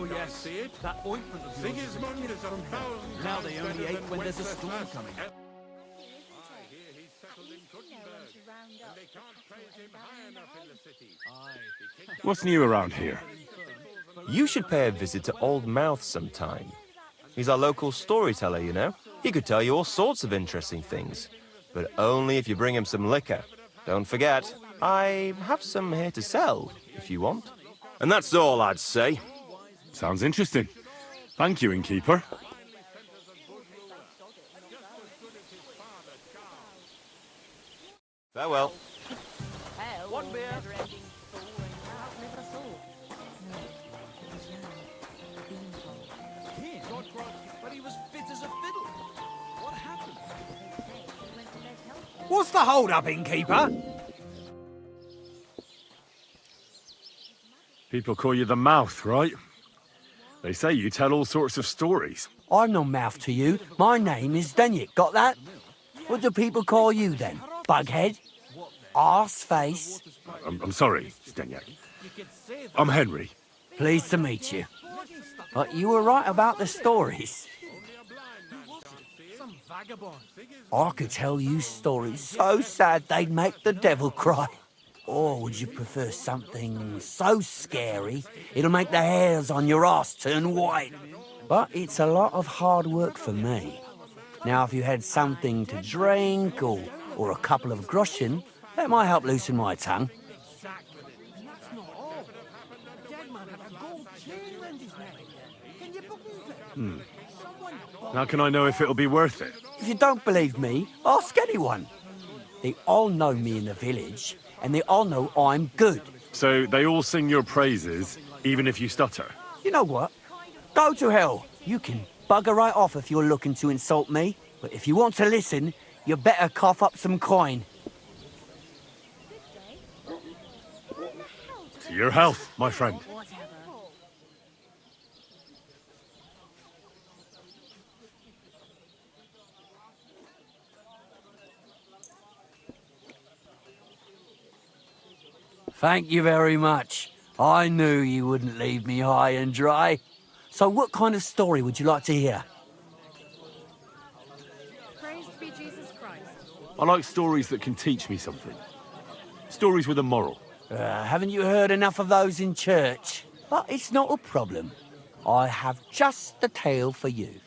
Oh yes, that ointment of yours is a now they only ate when there's a storm coming. What's new around here? You should pay a visit to Old Mouth sometime. He's our local storyteller, you know. He could tell you all sorts of interesting things, but only if you bring him some liquor. Don't forget, I have some here to sell, if you want. And that's all I'd say. Sounds interesting. Thank you, innkeeper. Farewell. One beer. But he was fit as a fiddle. What happened? What's the hold-up, innkeeper? People call you the Mouth, right? They say you tell all sorts of stories. I'm no mouth to you. My name is Denyek. Got that? What do people call you then? Bughead? Arseface? I'm sorry, Stenyek. I'm Henry. Pleased to meet you. But you were right about the stories. I could tell you stories so sad they'd make the devil cry. Or would you prefer something so scary it'll make the hairs on your ass turn white? But it's a lot of hard work for me. Now, if you had something to drink or a couple of groschen, that might help loosen my tongue. How can I know if it'll be worth it? If you don't believe me, ask anyone. They all know me in the village, and they all know I'm good. So they all sing your praises, even if you stutter? You know what? Go to hell. You can bugger right off if you're looking to insult me. But if you want to listen, you better cough up some coin. To your health, my friend. Thank you very much. I knew you wouldn't leave me high and dry. So what kind of story would you like to hear? Praised be Jesus Christ. I like stories that can teach me something. Stories with a moral. Haven't you heard enough of those in church? But it's not a problem. I have just the tale for you.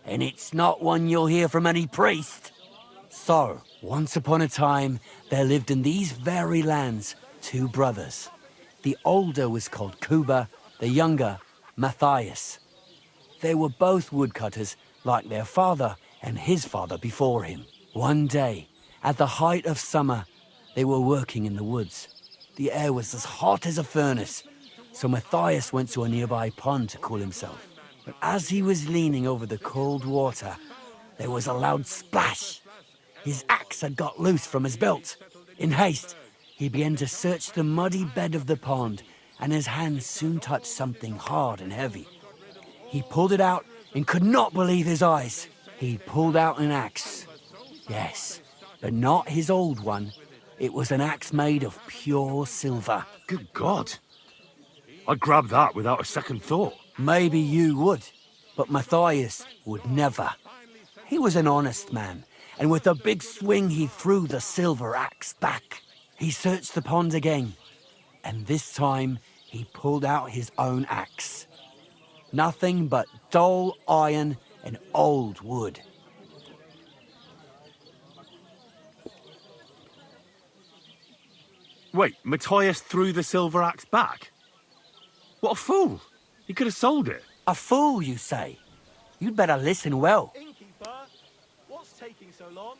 And it's not one you'll hear from any priest. So, once upon a time, there lived in these very lands 2 brothers. The older was called Kuba, the younger, Matthias. They were both woodcutters, like their father and his father before him. One day, at the height of summer, they were working in the woods. The air was as hot as a furnace, so Matthias went to a nearby pond to cool himself. But as he was leaning over the cold water, there was a loud splash. His axe had got loose from his belt. In haste, he began to search the muddy bed of the pond, and his hands soon touched something hard and heavy. He pulled it out and could not believe his eyes. He pulled out an axe. Yes, but not his old one. It was an axe made of pure silver. Good God. I'd grab that without a second thought. Maybe you would, but Matthias would never. He was an honest man, and with a big swing he threw the silver axe back. He searched the pond again, and this time he pulled out his own axe. Nothing but dull iron and old wood. Wait, Matthias threw the silver axe back? What a fool! He could have sold it. A fool, you say? You'd better listen well. Innkeeper, what's taking so long?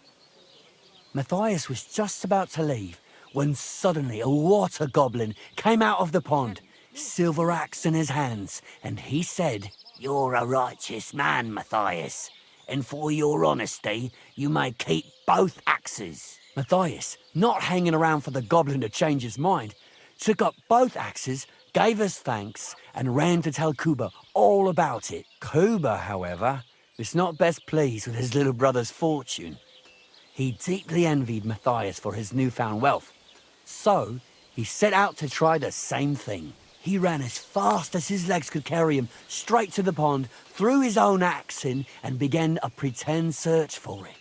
Matthias was just about to leave when suddenly a water goblin came out of the pond, silver axe in his hands, and he said, "You're a righteous man, Matthias, and for your honesty, you may keep both axes." Matthias, not hanging around for the goblin to change his mind, took up both axes, gave us thanks, and ran to tell Kuba all about it. Kuba, however, was not best pleased with his little brother's fortune. He deeply envied Matthias for his newfound wealth. So, he set out to try the same thing. He ran as fast as his legs could carry him straight to the pond, threw his own axe in, and began a pretend search for it.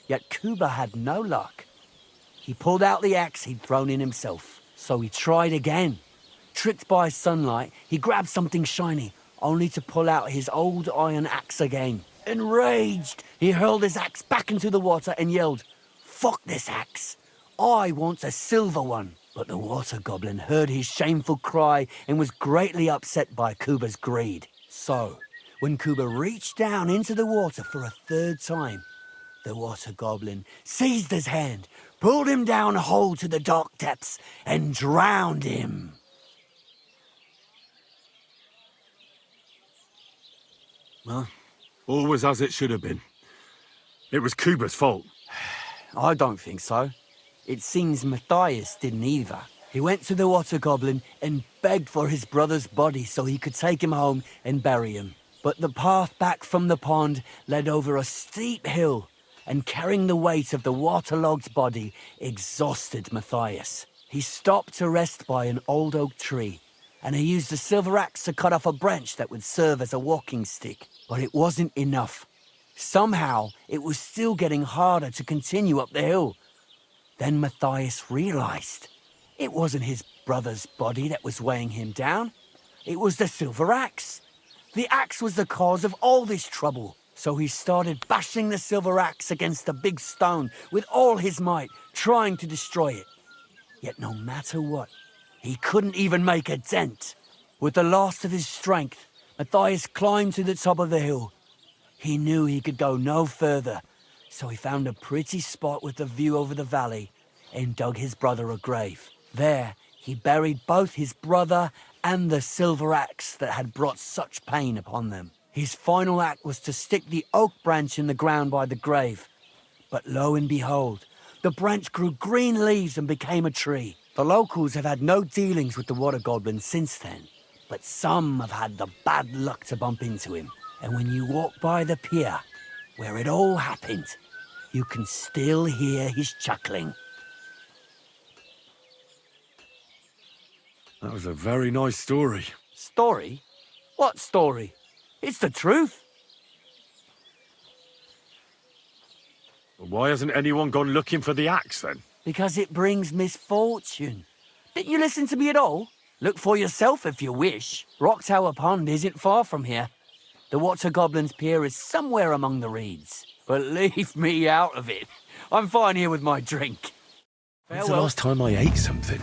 Yet Kuba had no luck. He pulled out the axe he'd thrown in himself, so he tried again. Tricked by sunlight, he grabbed something shiny, only to pull out his old iron axe again. Enraged, he hurled his axe back into the water and yelled, "Fuck this axe! I want a silver one." But the water goblin heard his shameful cry and was greatly upset by Kuba's greed. So, when Kuba reached down into the water for a third time, the water goblin seized his hand, pulled him down whole to the dark depths, and drowned him. Well, all was as it should have been. It was Kuba's fault. I don't think so. It seems Matthias didn't either. He went to the water goblin and begged for his brother's body so he could take him home and bury him. But the path back from the pond led over a steep hill, and carrying the weight of the waterlogged body exhausted Matthias. He stopped to rest by an old oak tree, and he used a silver axe to cut off a branch that would serve as a walking stick. But it wasn't enough. Somehow, it was still getting harder to continue up the hill. Then Matthias realized it wasn't his brother's body that was weighing him down. It was the silver axe. The axe was the cause of all this trouble. So he started bashing the silver axe against the big stone with all his might, trying to destroy it. Yet no matter what, he couldn't even make a dent. With the last of his strength, Matthias climbed to the top of the hill. He knew he could go no further, so he found a pretty spot with a view over the valley and dug his brother a grave. There, he buried both his brother and the silver axe that had brought such pain upon them. His final act was to stick the oak branch in the ground by the grave. But lo and behold, the branch grew green leaves and became a tree. The locals have had no dealings with the water goblin since then, but some have had the bad luck to bump into him. And when you walk by the pier, where it all happened, you can still hear his chuckling. That was a very nice story. Story? What story? It's the truth. But why hasn't anyone gone looking for the axe then? Because it brings misfortune. Didn't you listen to me at all? Look for yourself if you wish. Rock Tower Pond isn't far from here. The Water Goblin's Pier is somewhere among the reeds. But leave me out of it. I'm fine here with my drink. When's the last time I ate something?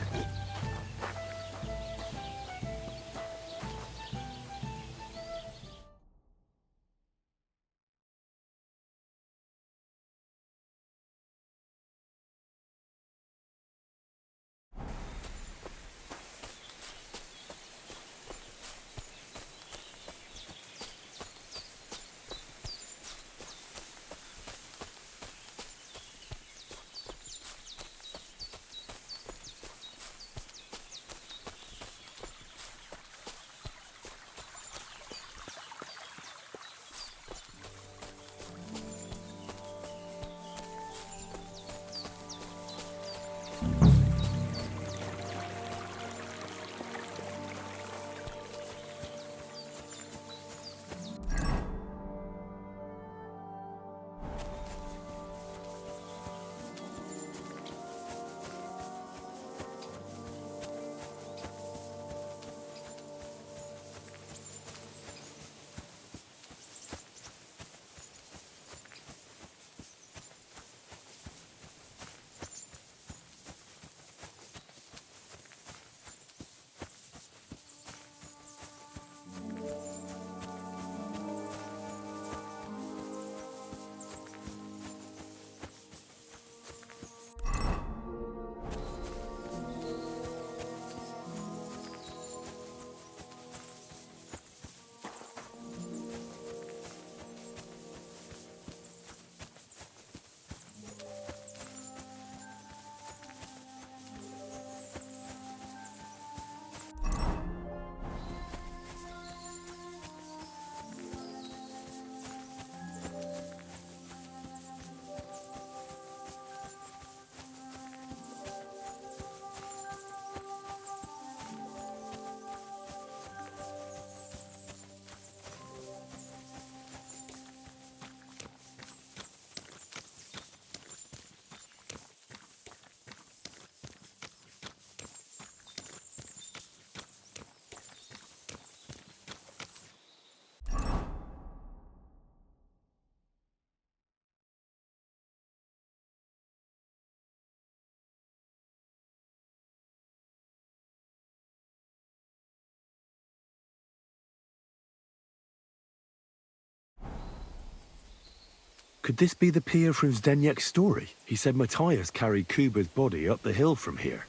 Could this be the pier from Zdeněk's story? He said Matthias carried Kuba's body up the hill from here,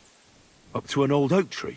up to an old oak tree.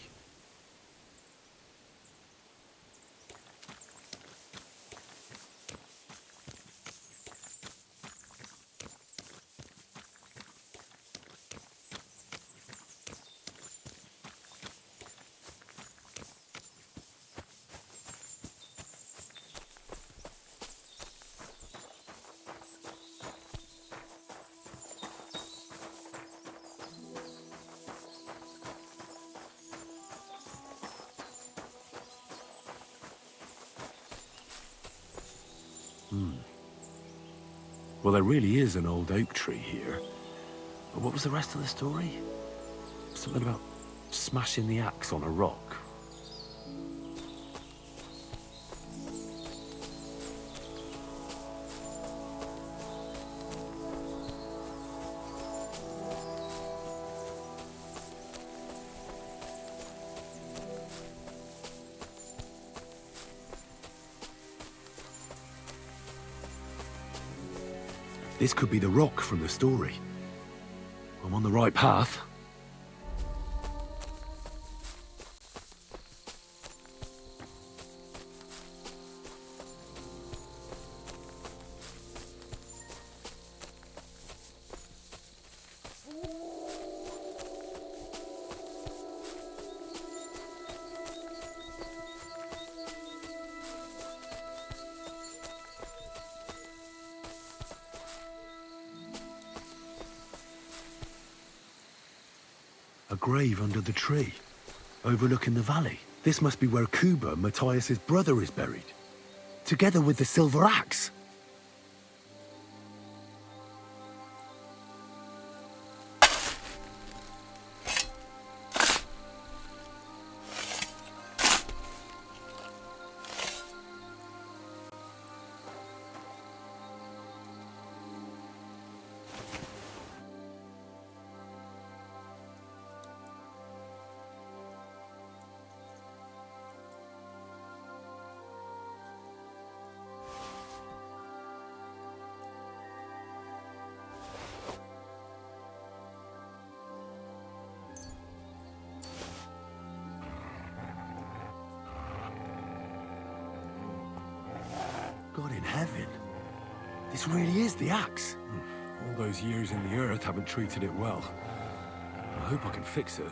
Well, there really is an old oak tree here. But what was the rest of the story? Something about smashing the axe on a rock. This could be the rock from the story. I'm on the right path. A grave under the tree, overlooking the valley. This must be where Kuba, Matthias's brother, is buried, together with the silver axe. God in heaven. This really is the axe. All those years in the earth haven't treated it well. I hope I can fix it.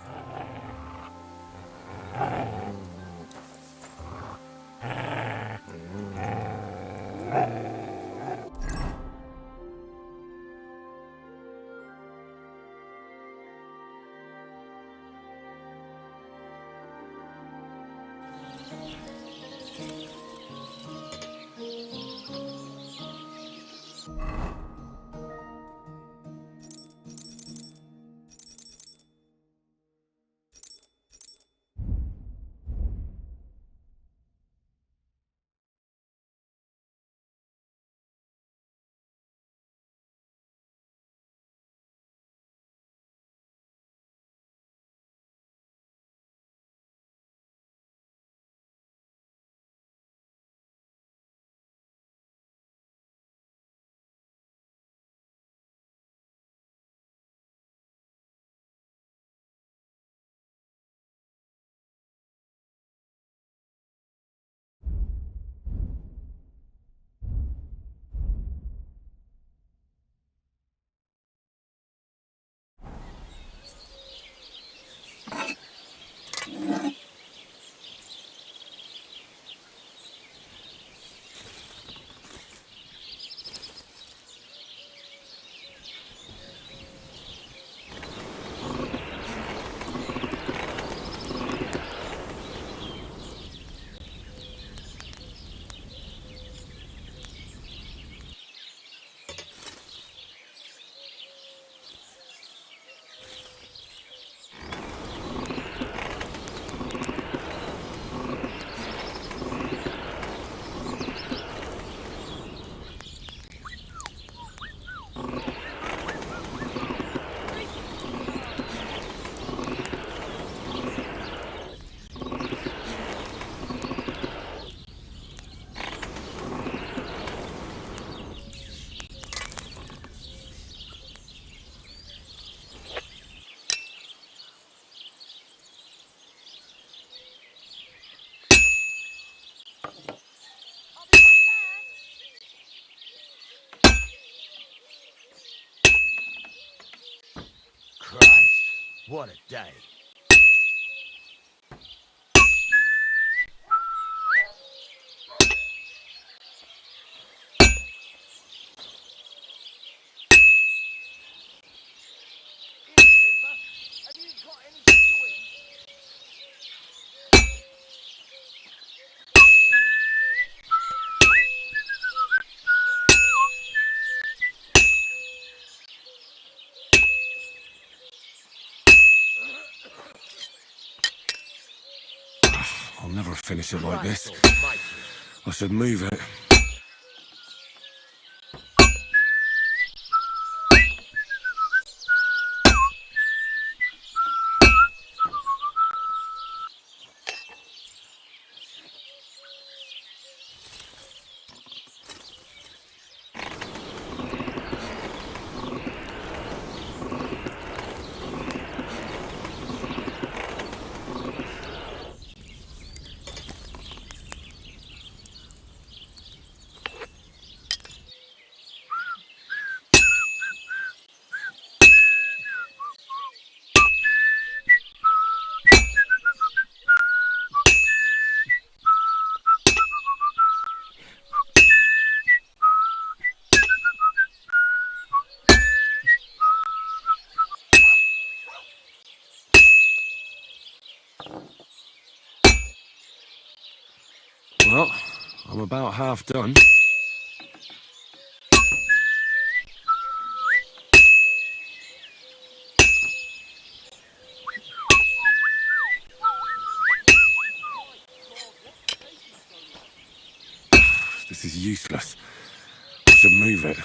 What a day. I'll never finish it like this. I should move it. Well, I'm about half done. This is useless. I should move it.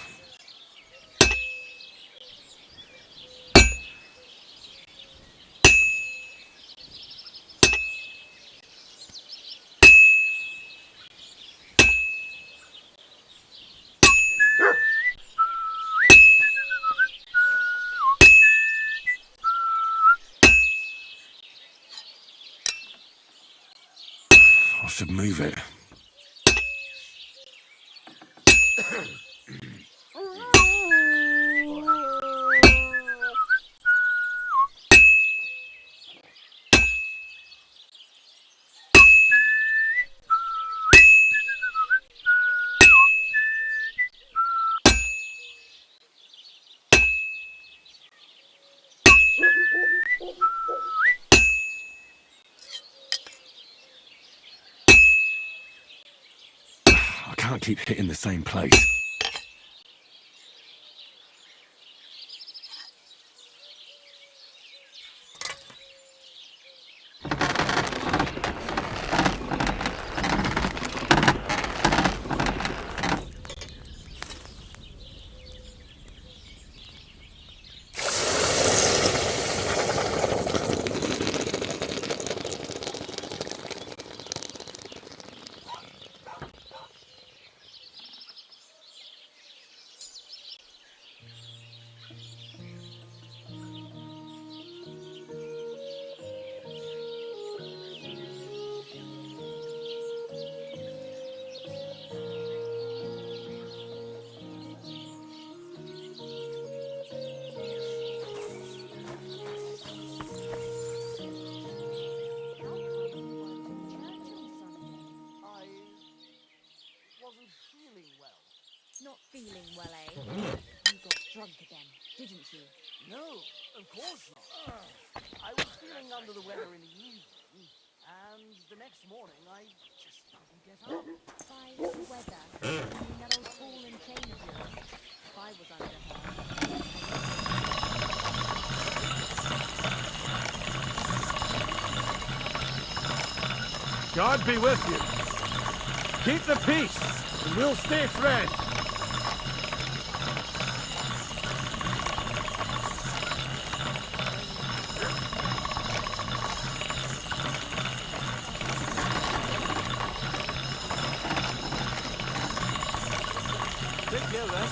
I should move it. I can't keep hitting the same place. Not feeling well, eh? You got drunk again, didn't you? No, of course not. I was feeling under the weather in the evening, and the next morning I just couldn't get up. By weather, you mean that old ball and chain of yours? If I was under her... God be with you. Keep the peace, and we'll stay friends. Take care, then.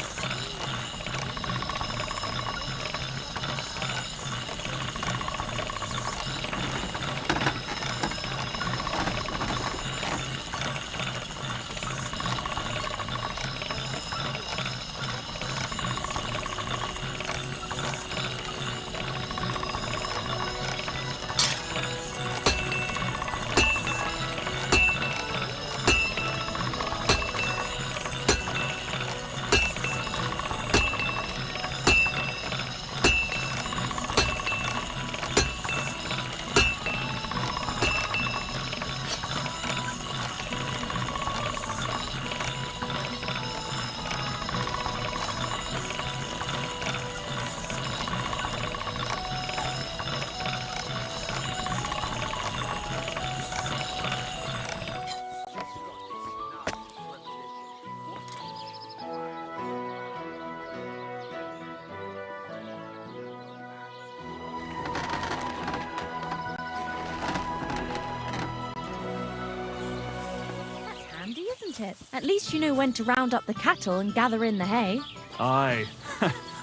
isn't it? At least you know when to round up the cattle and gather in the hay. Aye.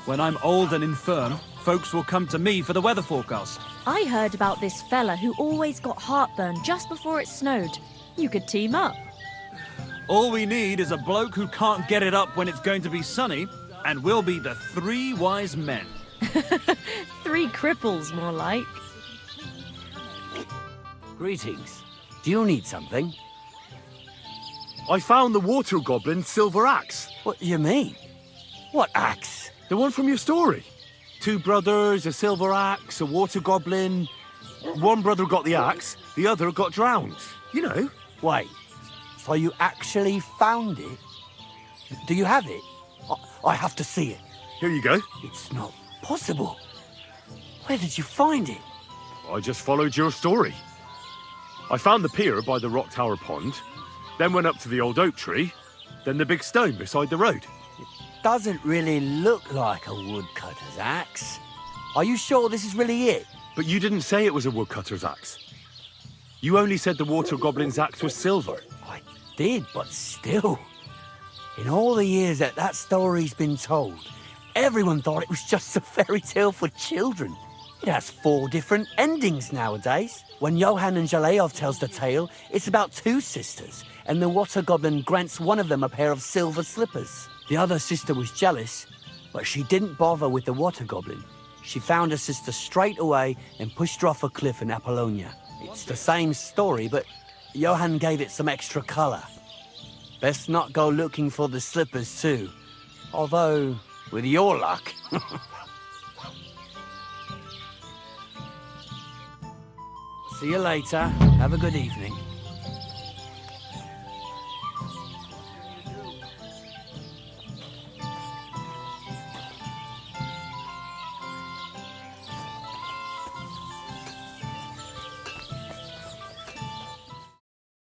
When I'm old and infirm, folks will come to me for the weather forecast. I heard about this fella who always got heartburn just before it snowed. You could team up. All we need is a bloke who can't get it up when it's going to be sunny, and we'll be the three wise men. 3 cripples, more like. Greetings. Do you need something? I found the water goblin's silver axe. What do you mean? What axe? The one from your story. 2 brothers, a silver axe, a water goblin. One brother got the axe, the other got drowned. You know. Wait, so you actually found it? Do you have it? I have to see it. Here you go. It's not possible. Where did you find it? I just followed your story. I found the pier by the rock tower pond, then went up to the old oak tree, then the big stone beside the road. Doesn't really look like a woodcutter's axe. Are you sure this is really it? But you didn't say it was a woodcutter's axe. You only said the water goblin's axe was silver. I did, but still. In all the years that story's been told, everyone thought it was just a fairy tale for children. It has 4 different endings nowadays. When Johann and Jaleov tells the tale, it's about 2 sisters, and the water goblin grants one of them a pair of silver slippers. The other sister was jealous, but she didn't bother with the water goblin. She found her sister straight away and pushed her off a cliff in Apollonia. It's the same story, but Johann gave it some extra colour. Best not go looking for the slippers too. Although, with your luck... See you later. Have a good evening.